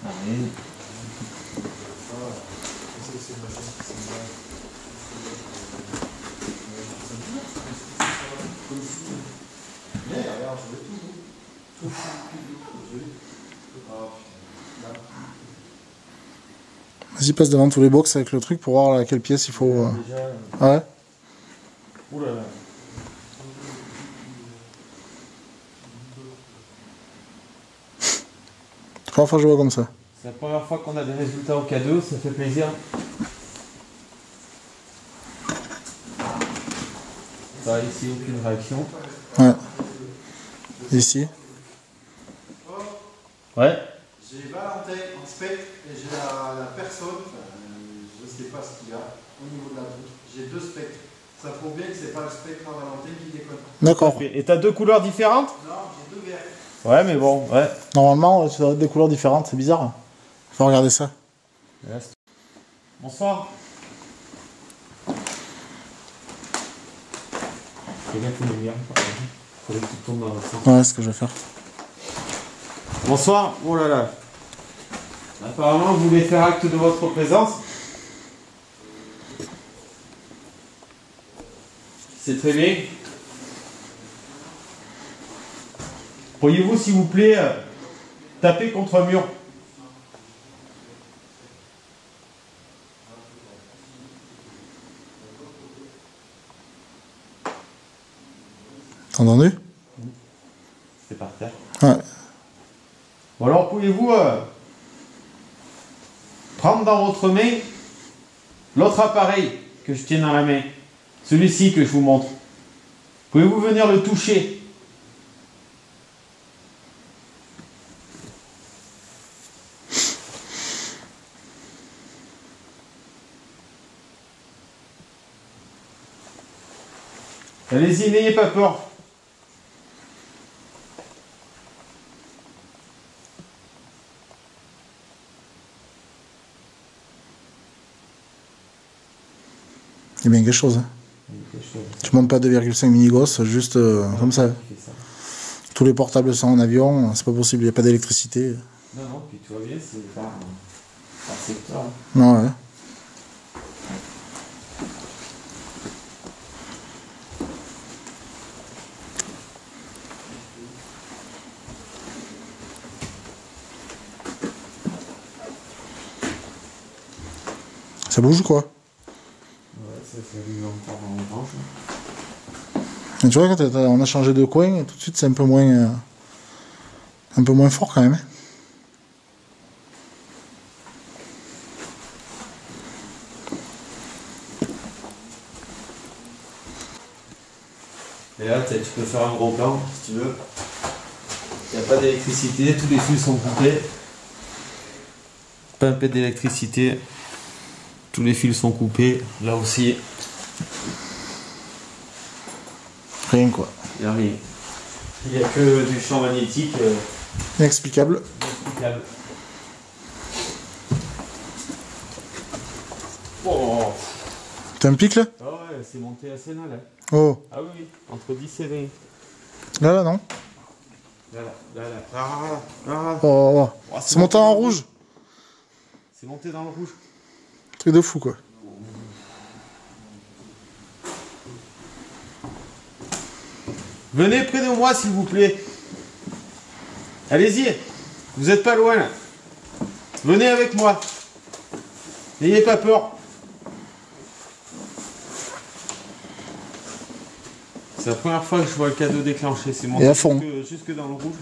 n'a rien. Vas-y, passe devant tous les box avec le truc pour voir à quelle pièce il faut. Ah ouais? Ouh là là. Première fois que je vois comme ça. C'est la première fois qu'on a des résultats au cadeau, ça fait plaisir. Ça, ici, aucune réaction. Ouais. Ici. Ouais. J'ai Valentin en spectre et j'ai la personne, je ne sais pas ce qu'il y a, au niveau de la poutre. J'ai deux spectres. Ça prouve bien que c'est pas le spectre à Valentin qui déconne. D'accord. Et t'as deux couleurs différentes? Non, j'ai deux verts. Ouais, mais bon, ouais. Normalement, tu dois avoir des couleurs différentes, c'est bizarre. Faut regarder ça. Bonsoir. Fais gaffe aux lumières. Faudrait que tu tournes dans le sens. Ouais, c'est ce que je vais faire. Bonsoir. Oh là là. Apparemment, vous voulez faire acte de votre présence. C'est très bien. Pourriez-vous, s'il vous plaît, taper contre un mur? T'as entendu? C'est par terre. Ouais. Ou alors, pouvez-vous prendre dans votre main l'autre appareil que je tiens dans la main? Celui-ci que je vous montre. Pouvez-vous venir le toucher? Allez-y, n'ayez pas peur. Il y a bien quelque chose. Hein. Tu montes pas 2,5 mini-gosses, juste comme ça. Tous les portables sont en avion, c'est pas possible, il n'y a pas d'électricité. Non, non, puis tu vois bien, c'est par secteur. Non, ouais. Ça bouge ou quoi? Ouais, ça allume encore en orange. Et tu vois, quand on a changé de coin, tout de suite c'est un peu moins fort quand même. Hein. Et là, tu peux faire un gros plan si tu veux. Il n'y a pas d'électricité, tous les fils sont coupés. Pas un peu d'électricité. Tous les fils sont coupés. Là aussi, Rien quoi. il n'y a rien. Il n'y a que du champ magnétique Inexplicable. inexplicable. Oh, T'as un pic là? ah ouais, c'est monté assez mal. Hein. Oh. Ah oui, entre 10 et 20. Là non? Là. Ah. Oh. Oh, C'est monté en rouge. C'est monté dans le rouge. Truc de fou quoi. Venez près de moi s'il vous plaît. Allez-y. Vous n'êtes pas loin là. Venez avec moi. N'ayez pas peur. C'est la première fois que je vois le cadeau déclenché. C'est monté Et à fond. jusque dans le rouge.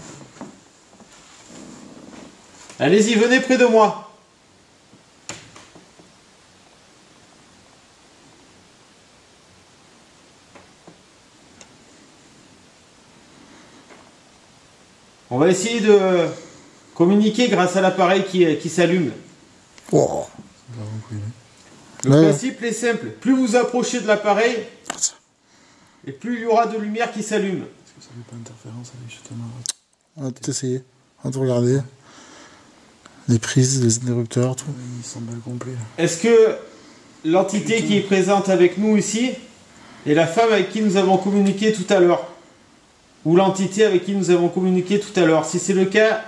Allez-y, venez près de moi. On va essayer de communiquer grâce à l'appareil qui s'allume. Oh. Le Ouais. principe est simple. Plus vous approchez de l'appareil, et plus il y aura de lumière qui s'allume. Est-ce que ça fait pas interférence avec justement? On va tout essayer. On va tout regarder. Les prises, les interrupteurs, tout. Il s'emballe complet. Est-ce que l'entité qui est présente avec nous ici est la femme avec qui nous avons communiqué tout à l'heure? Ou l'entité avec qui nous avons communiqué tout à l'heure? Si c'est le cas,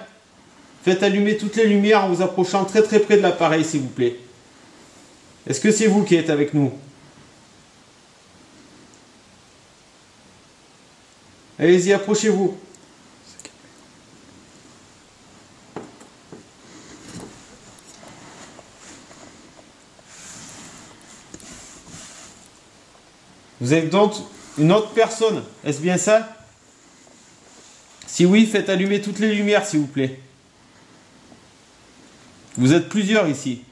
faites allumer toutes les lumières en vous approchant très très près de l'appareil, s'il vous plaît. Est-ce que c'est vous qui êtes avec nous? Allez-y, approchez-vous. Vous êtes donc une autre personne, est-ce bien ça? Si oui, faites allumer toutes les lumières, s'il vous plaît. Vous êtes plusieurs ici.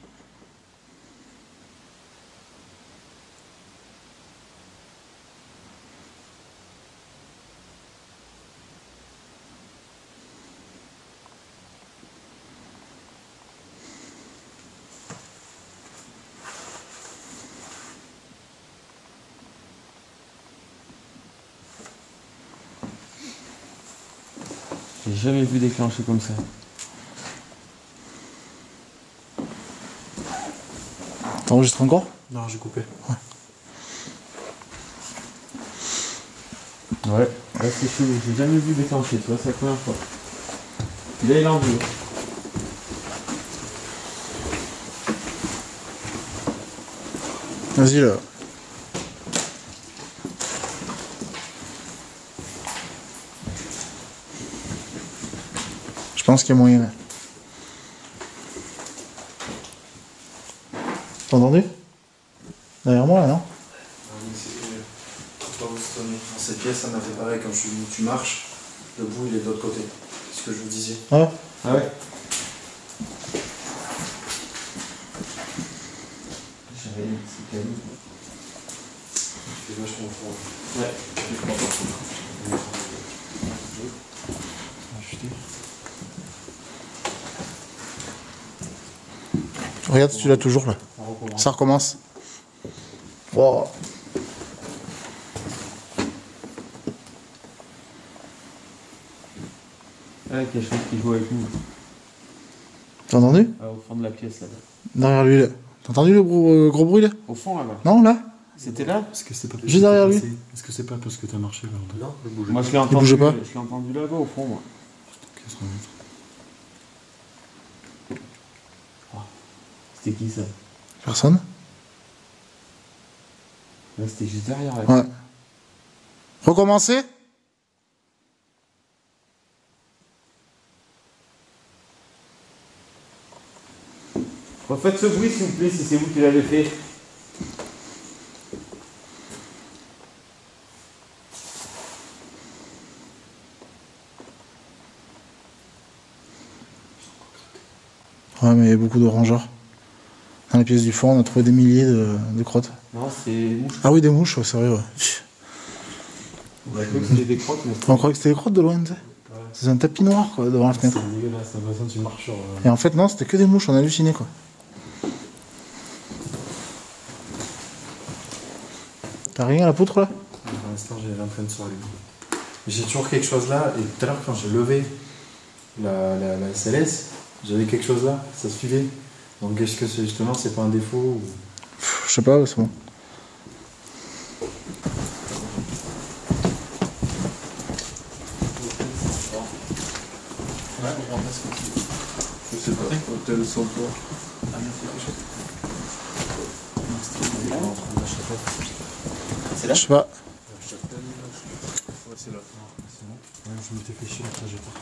J'ai jamais vu déclencher comme ça. T'enregistres encore? Non, j'ai coupé. Ouais, là c'est chelou, j'ai jamais vu déclencher, tu vois, c'est la première fois. Là il en veut. Vas-y là. Je pense qu'il y a moyen là. T'as entendu? Derrière moi là, non? Dans cette pièce, ça m'a fait pareil quand je suis venu. Tu marches, le bout il est de l'autre côté. C'est ce que je vous disais. Ouais. Ah ouais. J'avais une petite cadeau. Il fait vachement fort. Ouais. Regarde si tu l'as toujours là. On recommence. Ça recommence. Oh. Ouais, quelque chose qui joue avec nous. T'as entendu? Ah, au fond de la pièce là-bas. Derrière lui là. T'as entendu le gros bruit là? Au fond là-bas. Non là? C'était là? Est-ce que c'est pas Juste derrière lui. Est-ce que c'est pas parce que t'as marché là? Non, ne bouge Moi je l'ai Il entendu. bougeait pas. Je l'ai entendu là-bas au fond moi. Qu'est-ce qu'on met? C'était qui ça? Personne? Là c'était juste derrière là. Ouais. Recommencer? Refaites ce bruit s'il vous plaît si c'est vous qui l'avez fait. Ouais, mais il y a beaucoup de rongeurs. Dans les pièces du fond, on a trouvé des milliers de crottes. Non, c'est mouche. Ah oui, des mouches, ouais, c'est vrai, ouais. a cru que c'était des crottes, mais On croyait que c'était des crottes de loin, tu sais. C'est un tapis noir quoi, devant la fenêtre. c'est dégueulasse, t'as l'impression que tu marches sur. Et en fait, non, c'était que des mouches, on a halluciné quoi. T'as rien à la poutre là? Pour l'instant, j'ai en train de s'allumer. J'ai toujours quelque chose là, et tout à l'heure, quand j'ai levé la SLS, j'avais quelque chose là, ça suivait. Donc, est-ce que justement, c'est pas un défaut ou... Je sais pas, c'est bon. Je sais pas, hôtel sans toit. C'est là? Je sais pas. Ouais, c'est là. C'est bon. Ouais, je m'étais fait chier, après j'ai pas.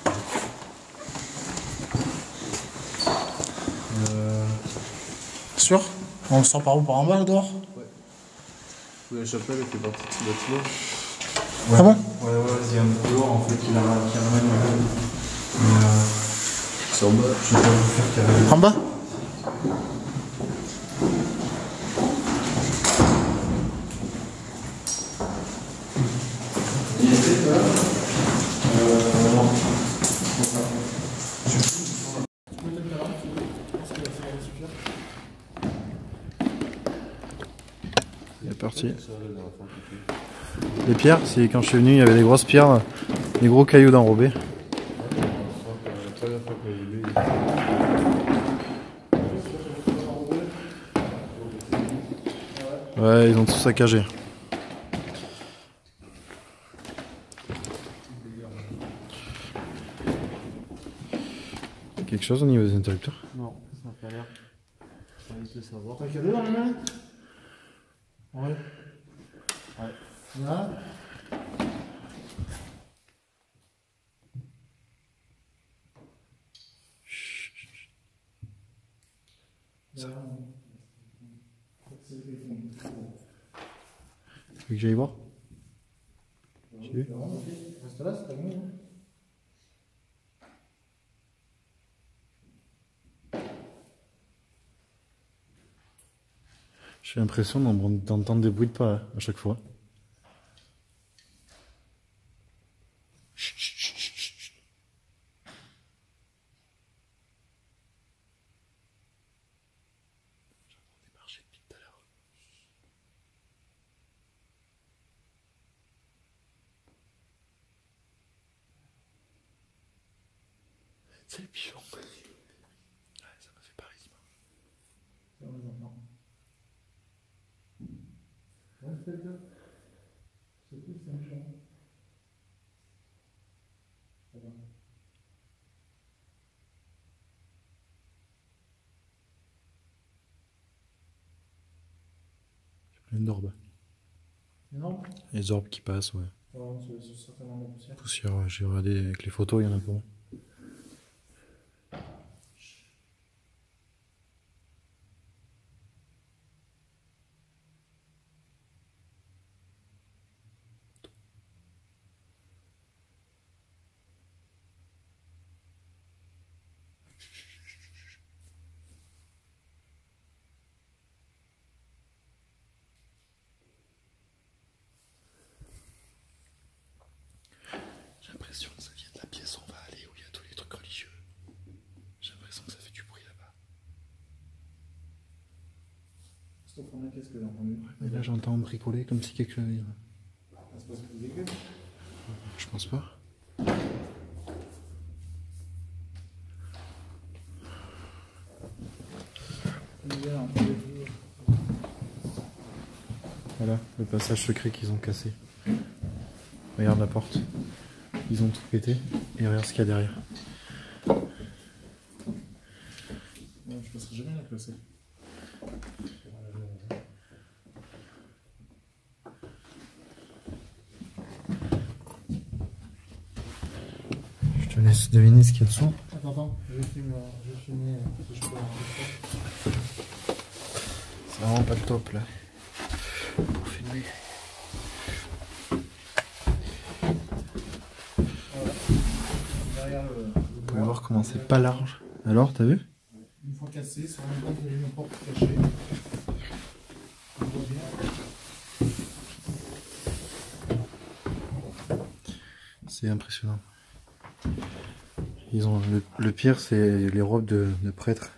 Sûr? On sort par où? Par en bas là dehors? La chapelle, elle fait partie de ce bâtiment. Ah bon? Ouais, il y a un couloir en fait qui ramène la gueule. Mais c'est en bas, je sais pas vous faire carrément. En bas? Il est parti. Les pierres, c'est quand je suis venu, il y avait des grosses pierres, des gros cailloux d'enrobés. Ouais, ils ont tout saccagé. Quelque chose au niveau des interrupteurs? Non, ça n'a pas l'air. J'ai envie de le savoir. T'as regardé dans la main? Ouais. Ouais. Là. Tu veux que j'aille voir? Tu veux? Reste là, c'est pas mieux. J'ai l'impression d'entendre des bruits de pas à chaque fois. C'est le pigeon. Ouais, ça m'a fait pareil. Plein d'orbes. Non? Les orbes qui passent, ouais. Non, c'est certainement de la poussière. Poussière, ouais, j'ai regardé avec les photos, il y en a pas. J'ai l'impression que ça vient de la pièce où on va aller, où il y a tous les trucs religieux. J'ai l'impression que ça fait du bruit là-bas. C'est au fond de qu'est-ce que j'ai entendu? Mais là j'entends bricoler comme si quelque chose... Ça se passe plus dégueu. Je pense pas. Voilà, le passage secret qu'ils ont cassé. Regarde la porte. Ils ont tout pété. Et regarde ce qu'il y a derrière. Non, je passerai jamais la classer. Je te laisse deviner ce qu'il y a dessous. Attends, je vais filmer. Si je peux C'est vraiment pas le top là. Pour filmer. derrière le. Vous pouvez voir comment c'est pas large. Alors, t'as vu? Une fois cassé, c'est en même temps qu'il y a une porte cachée. On voit bien. C'est impressionnant. Ils ont le pire, c'est les robes de prêtres.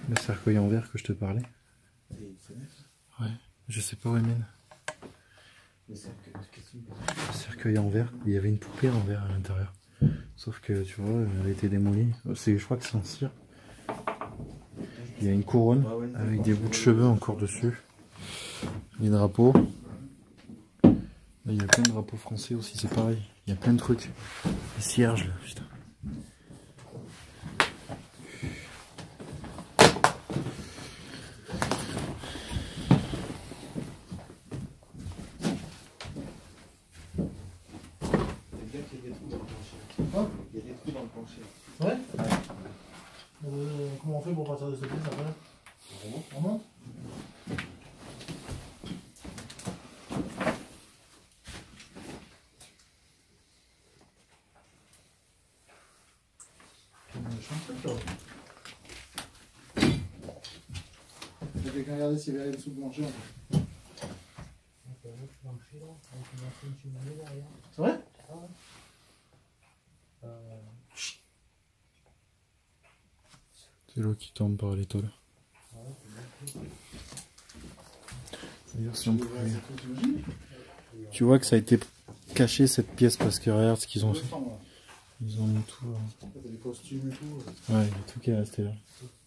Le cercueil en verre que je te parlais. Ouais, je sais pas où elle mène. Le cercueil en verre, il y avait une poupée en verre à l'intérieur. Sauf que tu vois, elle a été démolie. Je crois que c'est en cire. Il y a une couronne avec des bouts de cheveux encore dessus. Les drapeaux. Là, il y a plein de drapeaux français aussi, c'est pareil. Il y a plein de trucs. Les cierges là, putain. Il y a des trous dans le plancher. Ouais. Comment on fait pour partir de cette pièce après? On monte. Il y a quelqu'un regarder s'il y avait dessous le plancher. C'est vrai? C'est l'eau qui tombe par les tôles. D'ailleurs, si on pouvait... Tu vois que ça a été caché cette pièce parce que regarde ce qu'ils ont fait. Ils ont mis tout. T'as des costumes et tout. Ouais, il y a tout qui est resté là.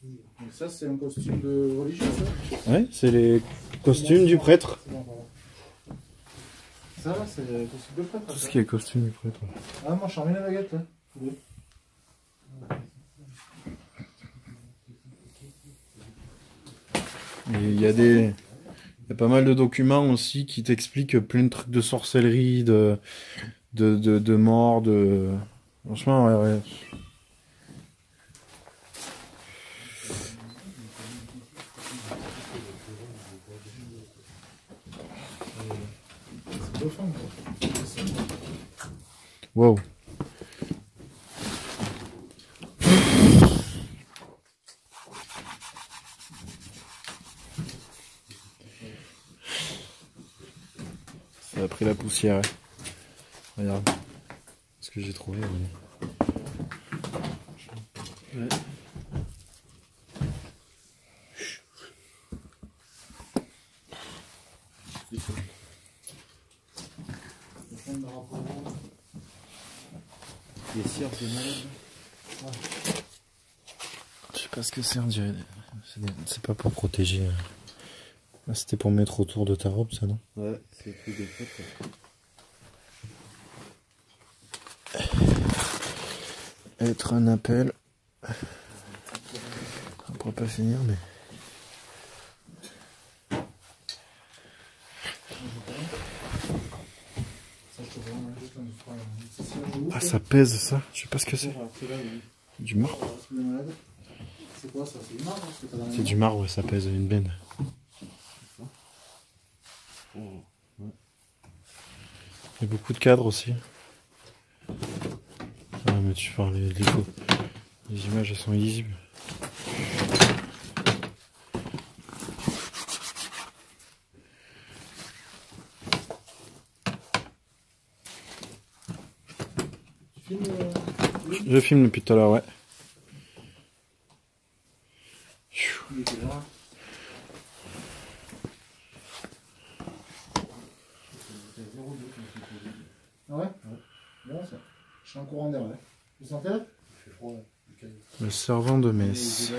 Et ça, c'est un costume de religieux, ça? Ouais, c'est les costumes du prêtre. Ça, c'est le costume de prêtre. Tout ce qui est costume du prêtre. Ouais. Ah, moi, je suis remis la baguette, là. Oui. Et il y a pas mal de documents aussi qui t'expliquent plein de trucs de sorcellerie, de mort, de... Franchement, ouais. C'est dauphin, quoi. Wow. Ça a pris la poussière. Ouais. Regarde. Ce que j'ai trouvé. Ouais. Les cires de malade. Je sais pas ce que c'est, on dirait. C'est pas pour protéger. Ah, c'était pour mettre autour de ta robe, ça, non? Ouais, c'est tout des fêtes. Être un appel. On pourra pas finir, mais. Ah, ça pèse ça? Je sais pas ce que c'est. Du marbre? C'est quoi ça? C'est du marbre? C'est du marbre, ouais, ça pèse une benne. Il y a beaucoup de cadres aussi. Ah, mais tu parles des photos. Les images, elles sont illisibles. Je filme depuis tout à l'heure, ouais. Il était là. Ah ouais? Bon ça. Je suis en courant d'air là. Vous sentez là? Il fait froid là. Le servant de messe.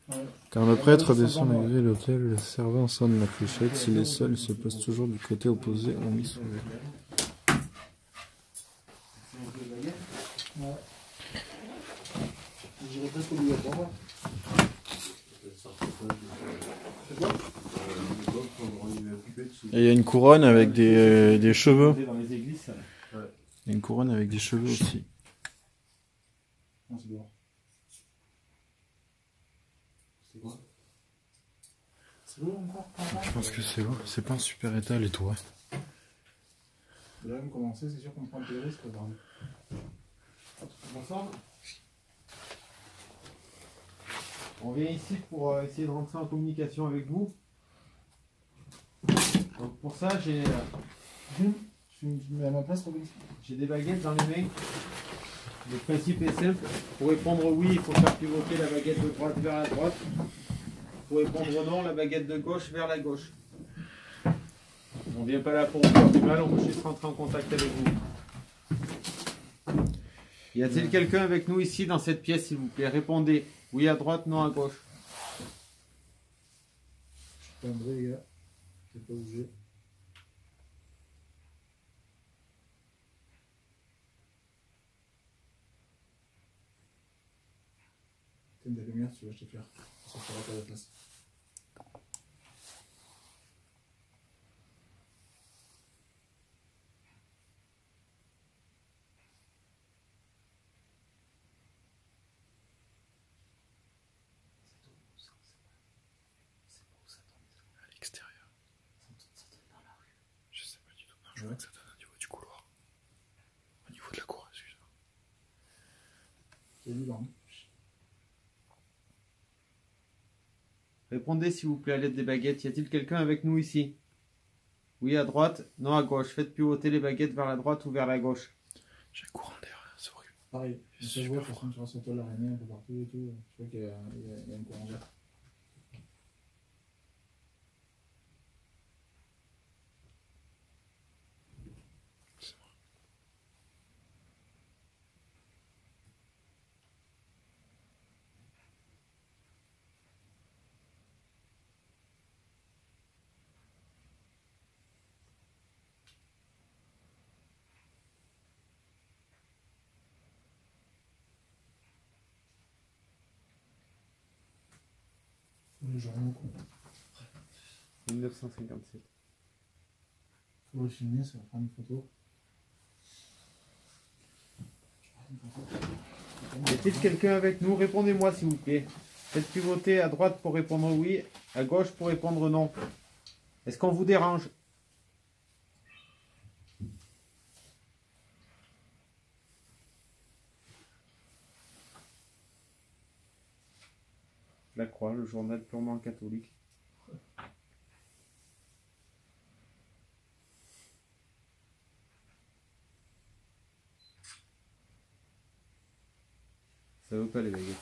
Ouais. Quand le prêtre descend l'église de l'autel, le servant sonne la clochette. S'il est seul, il se place toujours du côté opposé au lit sauvé. Ouais. Je dirais presque obligatoire. C'est quoi? Et il y a une couronne avec des cheveux. Dans les églises, ça. Il y a une couronne avec des cheveux aussi. Non, c'est bon. C'est quoi? C'est beau encore? Je pense que c'est bon. C'est pas un super état, les toits. Là, vous commencez, c'est sûr qu'on prend des risques. Bonsoir. On vient ici pour essayer de rentrer en communication avec vous. Donc pour ça, j'ai Tu me mets à ma place, Robin? J'ai des baguettes dans les mains. Le principe est simple. Pour répondre oui, il faut faire pivoter la baguette de droite vers la droite. Pour répondre non, la baguette de gauche vers la gauche. On ne vient pas là pour vous faire du mal, on veut juste rentrer en contact avec vous. Y a-t-il quelqu'un avec nous ici dans cette pièce, s'il vous plaît? Répondez. Oui à droite, non à gauche. Je suis pas André, les gars. Je vais pas bouger. T'aimes des lumières, tu vas te faire. Ça fera pas la place. À l'extérieur. Dans la rue. Je sais pas du tout. Non, je vois que ça donne au niveau du couloir. Au niveau de la cour, excuse-moi. C'est évident. Répondez s'il vous plaît à l'aide des baguettes. Y a-t-il quelqu'un avec nous ici? Oui à droite, non à gauche. Faites pivoter les baguettes vers la droite ou vers la gauche. J'ai un courant d'air, c'est horrible. Pareil. Ça se voit, de toute façon, tu vois cette toile d'araignée un peu partout et tout. Tu vois qu'il y a un courant d'air. C'est moi. Les journaux, quoi. 1957. Faut le filmer, ça va prendre une photo. Y a-t-il quelqu'un avec nous? Répondez-moi s'il vous plaît. Faites pivoter à droite pour répondre oui, à gauche pour répondre non. Est-ce qu'on vous dérange? La Croix, le journal purement catholique. Ça veut pas les baguettes.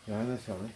Y a rien à faire, hein.